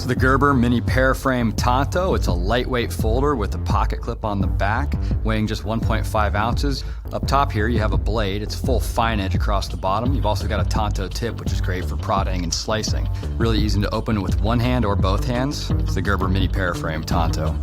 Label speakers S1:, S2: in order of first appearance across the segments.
S1: is the Gerber Mini Paraframe Tonto. It's a lightweight folder with a pocket clip on the back, weighing just 1.5 ounces. Up top here you have a blade. It's full fine edge across the bottom. You've also got a Tonto tip, which is great for prodding and slicing. Really easy to open with one hand or both hands. It's the Gerber Mini Paraframe Tonto.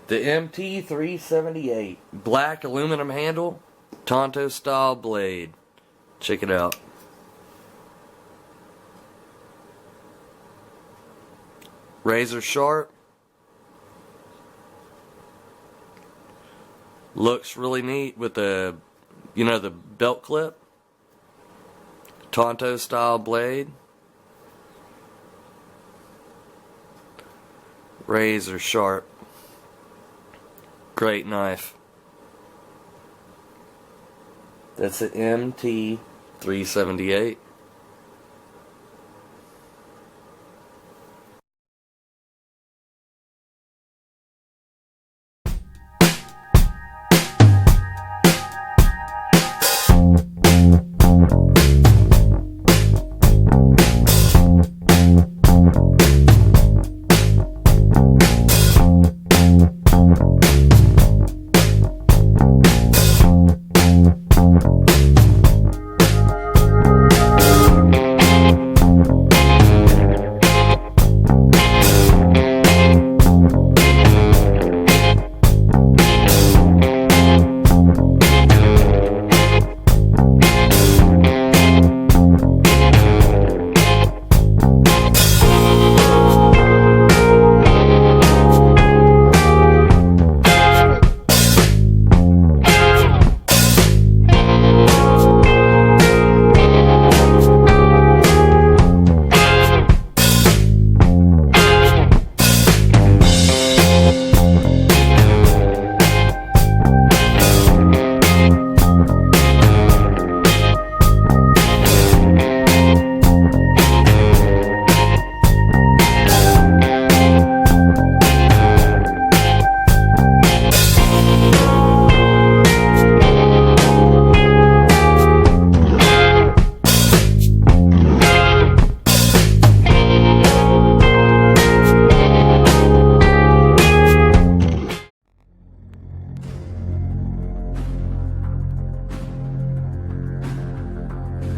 S2: The MT378 black aluminum handle, Tonto style blade. Check it out. Razor sharp. Looks really neat with the, the belt clip. Tonto style blade. Razor sharp. Great knife. That's the MT378.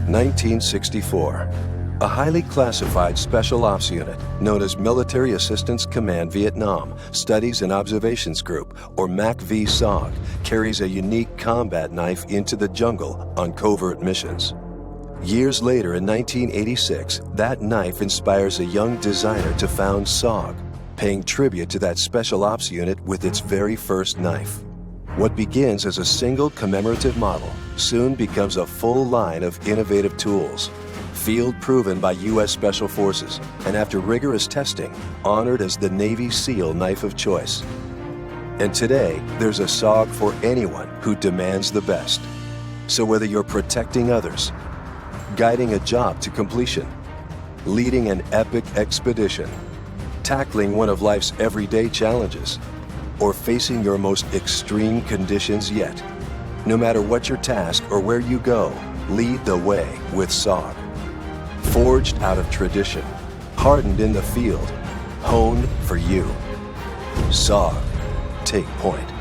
S3: (1964). A highly classified Special Ops Unit, known as Military Assistance Command Vietnam Studies and Observations Group, or MACV-SOG, carries a unique combat knife into the jungle on covert missions. Years later, in 1986, that knife inspires a young designer to found SOG, paying tribute to that Special Ops Unit with its very first knife. What begins as a single commemorative model soon becomes a full line of innovative tools, field-proven by U.S. Special Forces, and after rigorous testing, honored as the Navy SEAL knife of choice. And today, there's a SOG for anyone who demands the best. So whether you're protecting others, guiding a job to completion, leading an epic expedition, tackling one of life's everyday challenges, or facing your most extreme conditions yet, no matter what your task or where you go, lead the way with SOG. Forged out of tradition, hardened in the field, honed for you. SOG, take point.